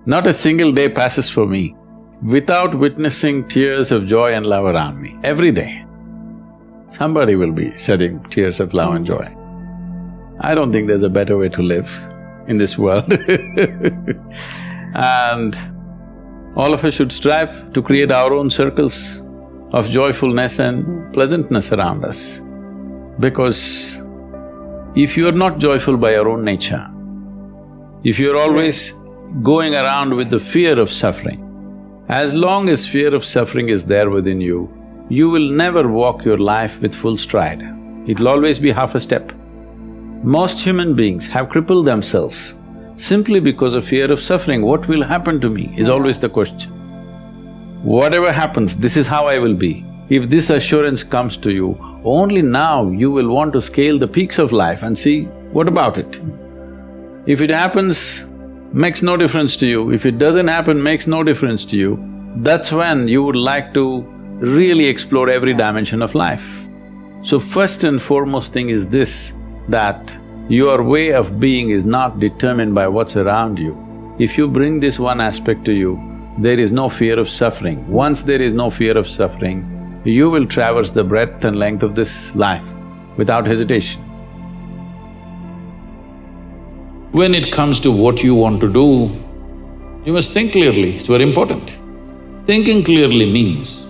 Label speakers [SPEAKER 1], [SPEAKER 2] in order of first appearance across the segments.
[SPEAKER 1] Not a single day passes for me without witnessing tears of joy and love around me. Every day, somebody will be shedding tears of love and joy. I don't think there's a better way to live in this world And all of us should strive to create our own circles of joyfulness and pleasantness around us. Because if you're not joyful by your own nature, if you're always going around with the fear of suffering, as long as fear of suffering is there within you, you will never walk your life with full stride. It'll always be half a step. Most human beings have crippled themselves simply because of fear of suffering. What will happen to me is always the question. Whatever happens, this is how I will be. If this assurance comes to you, only now you will want to scale the peaks of life and see, what about it? If it happens, makes no difference to you. If it doesn't happen, makes no difference to you. That's when you would like to really explore every dimension of life. So first and foremost thing is this, that your way of being is not determined by what's around you. If you bring this one aspect to you, there is no fear of suffering. Once there is no fear of suffering, you will traverse the breadth and length of this life without hesitation. When it comes to what you want to do, you must think clearly, it's very important. Thinking clearly means,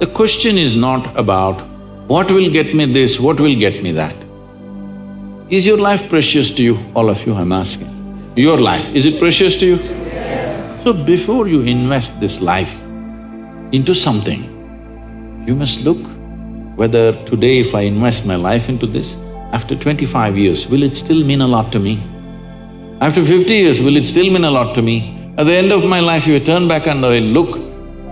[SPEAKER 1] the question is not about what will get me this, what will get me that. Is your life precious to you? All of you, I'm asking. Your life, is it precious to you? Yes. So before you invest this life into something, you must look whether today if I invest my life into this, after 25 years, will it still mean a lot to me? After 50 years, will it still mean a lot to me? At the end of my life, if I turn back and I look,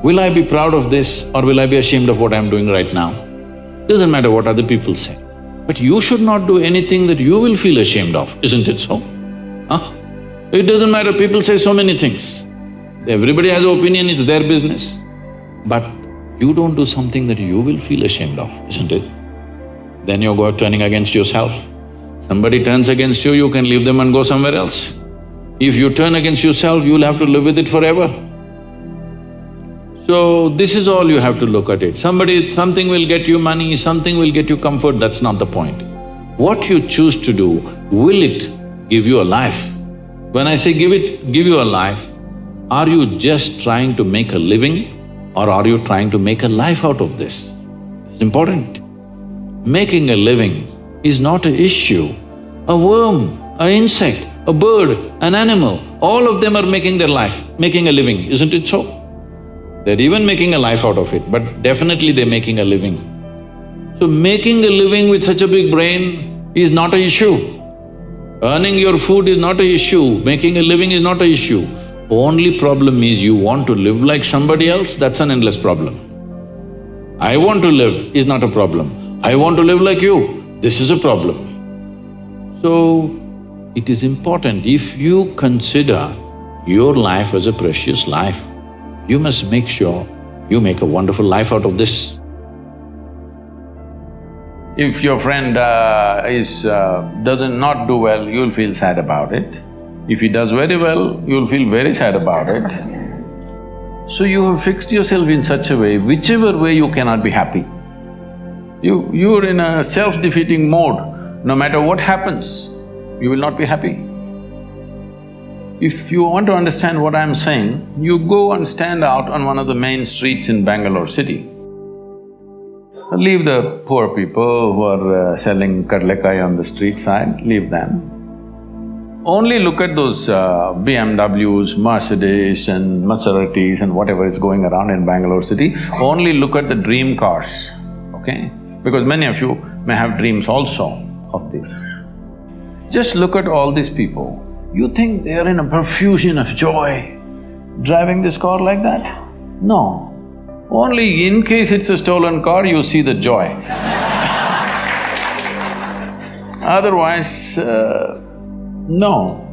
[SPEAKER 1] will I be proud of this or will I be ashamed of what I'm doing right now? Doesn't matter what other people say. But you should not do anything that you will feel ashamed of, isn't it so? Huh? It doesn't matter, people say so many things. Everybody has an opinion, it's their business. But you don't do something that you will feel ashamed of, isn't it? Then you're turning against yourself. Somebody turns against you, you can leave them and go somewhere else. If you turn against yourself, you'll have to live with it forever. So, this is all you have to look at it. Something will get you money, something will get you comfort, that's not the point. What you choose to do, will it give you a life? When I say give you a life, are you just trying to make a living or are you trying to make a life out of this? It's important. Making a living is not an issue. A worm, an insect, a bird, an animal, all of them are making their life, making a living, isn't it so? They're even making a life out of it, but definitely they're making a living. So making a living with such a big brain is not an issue. Earning your food is not an issue, making a living is not an issue. Only problem is you want to live like somebody else, that's an endless problem. I want to live is not a problem. I want to live like you, this is a problem. So, it is important, if you consider your life as a precious life, you must make sure you make a wonderful life out of this. If your friend doesn't not do well, you'll feel sad about it. If he does very well, you'll feel very sad about it. So you have fixed yourself in such a way, whichever way you cannot be happy. You're in a self-defeating mode. No matter what happens, you will not be happy. If you want to understand what I'm saying, you go and stand out on one of the main streets in Bangalore city. Leave the poor people who are selling kadlekai on the street side, leave them. Only look at those BMWs, Mercedes and Maseratis and whatever is going around in Bangalore city. Only look at the dream cars, okay? Because many of you may have dreams also of this. Just look at all these people. You think they are in a profusion of joy, driving this car like that? No. Only in case it's a stolen car, you see the joy. Otherwise, no.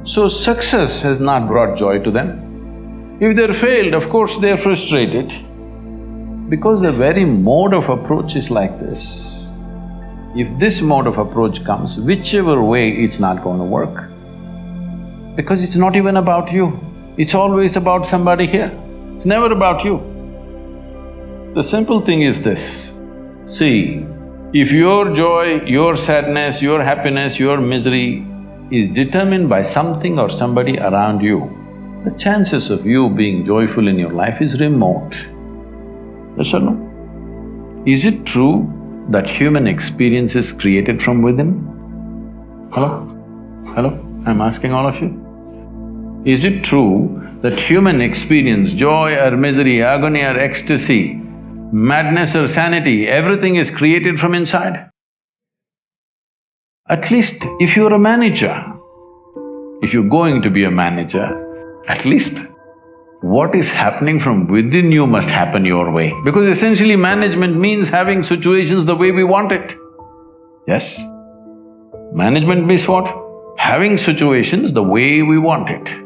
[SPEAKER 1] So success has not brought joy to them. If they're failed, of course they're frustrated. Because the very mode of approach is like this. If this mode of approach comes, whichever way, it's not going to work. Because it's not even about you. It's always about somebody here. It's never about you. The simple thing is this, see, if your joy, your sadness, your happiness, your misery is determined by something or somebody around you, the chances of you being joyful in your life is remote. Yes or no? Is it true that human experience is created from within? Hello? Hello? I'm asking all of you. Is it true that human experience, joy or misery, agony or ecstasy, madness or sanity, everything is created from inside? At least if you're a manager, if you're going to be a manager, at least what is happening from within you must happen your way. Because essentially management means having situations the way we want it. Yes? Management means what? Having situations the way we want it.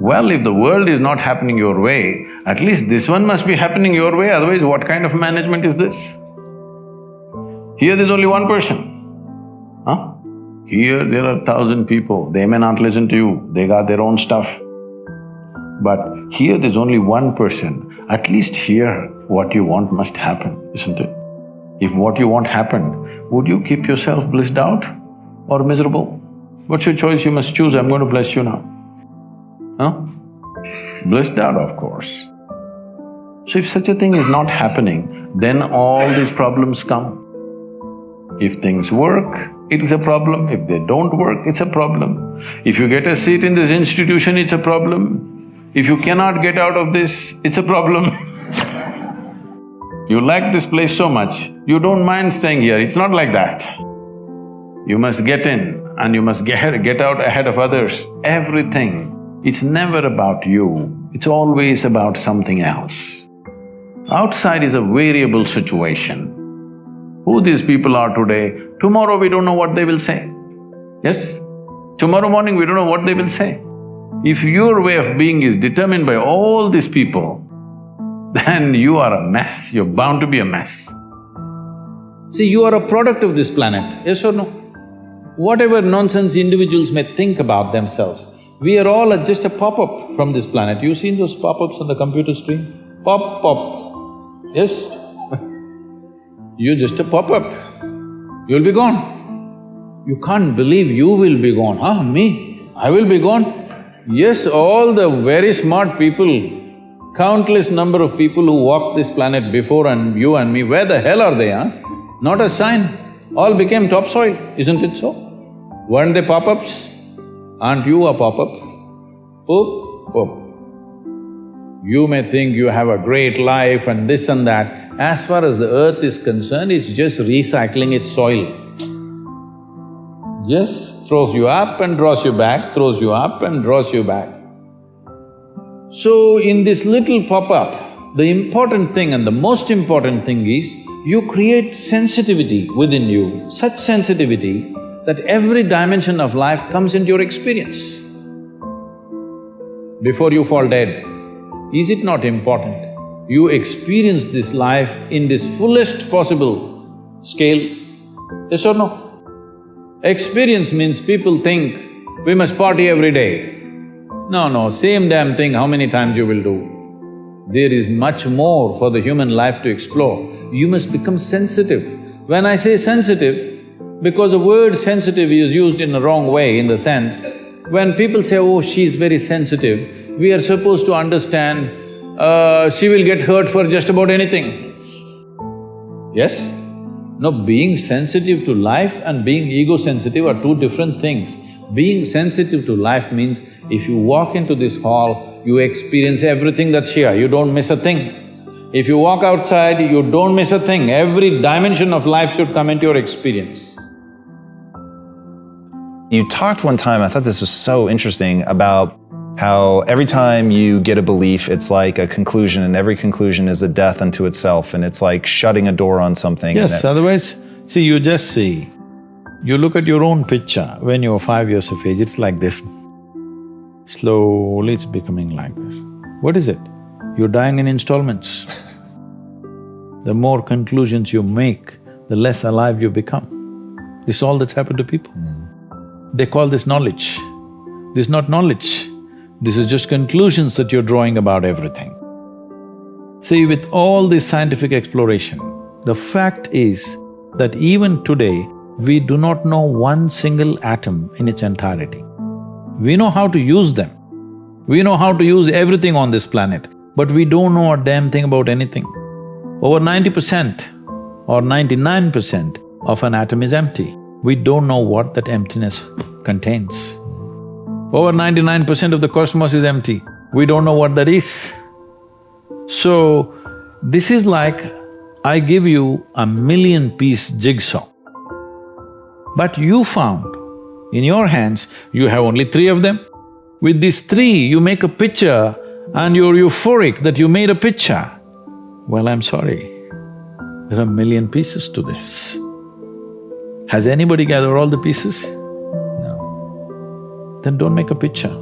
[SPEAKER 1] Well, if the world is not happening your way, at least this one must be happening your way, otherwise what kind of management is this? Here there's only one person, huh? Here there are 1,000 people, they may not listen to you, they got their own stuff. But here there's only one person, at least here what you want must happen, isn't it? If what you want happened, would you keep yourself blissed out or miserable? What's your choice? You must choose, I'm going to bless you now. Huh? Blissed out, of course. So if such a thing is not happening, then all these problems come. If things work, it is a problem. If they don't work, it's a problem. If you get a seat in this institution, it's a problem. If you cannot get out of this, it's a problem. You like this place so much, you don't mind staying here, it's not like that. You must get in and you must get out ahead of others, everything. It's never about you, it's always about something else. Outside is a variable situation. Who these people are today, tomorrow we don't know what they will say. Yes? Tomorrow morning we don't know what they will say. If your way of being is determined by all these people, then you are a mess, you're bound to be a mess. See, you are a product of this planet, yes or no? Whatever nonsense individuals may think about themselves, we are all just a pop-up from this planet. You've seen those pop-ups on the computer screen? Pop, pop, yes? You're just a pop-up, you'll be gone. You can't believe you will be gone, huh? Me? I will be gone? Yes, all the very smart people, countless number of people who walked this planet before and you and me, where the hell are they, huh? Not a sign, all became topsoil, isn't it so? Weren't they pop-ups? Aren't you a pop-up? Poop, poop. You may think you have a great life and this and that. As far as the earth is concerned, it's just recycling its soil. Just throws you up and draws you back, throws you up and draws you back. So in this little pop-up, the important thing and the most important thing is, you create sensitivity within you, such sensitivity that every dimension of life comes into your experience. Before you fall dead, is it not important you experience this life in this fullest possible scale? Yes or no? Experience means people think we must party every day. No, same damn thing how many times you will do. There is much more for the human life to explore. You must become sensitive. When I say sensitive, because the word sensitive is used in the wrong way, in the sense, when people say, oh, she's very sensitive, we are supposed to understand, she will get hurt for just about anything. Yes? No, being sensitive to life and being ego-sensitive are two different things. Being sensitive to life means if you walk into this hall, you experience everything that's here, you don't miss a thing. If you walk outside, you don't miss a thing. Every dimension of life should come into your experience.
[SPEAKER 2] You talked one time, I thought this was so interesting, about how every time you get a belief, it's like a conclusion, and every conclusion is a death unto itself, and it's like shutting a door on something.
[SPEAKER 1] Yes, otherwise, see, you just see, you look at your own picture when you were 5 years of age, it's like this. Slowly it's becoming like this. What is it? You're dying in installments. The more conclusions you make, the less alive you become. This is all that's happened to people. They call this knowledge. This is not knowledge. This is just conclusions that you're drawing about everything. See, with all this scientific exploration, the fact is that even today, we do not know one single atom in its entirety. We know how to use them. We know how to use everything on this planet, but we don't know a damn thing about anything. Over 90% or 99% of an atom is empty. We don't know what that emptiness contains. Over 99% of the cosmos is empty. We don't know what that is. So, this is like I give you a 1,000,000-piece jigsaw. But you found, in your hands, you have only 3 of them. With these 3, you make a picture and you're euphoric that you made a picture. Well, I'm sorry, there are 1,000,000 pieces to this. Has anybody gathered all the pieces?
[SPEAKER 2] No.
[SPEAKER 1] Then don't make a picture.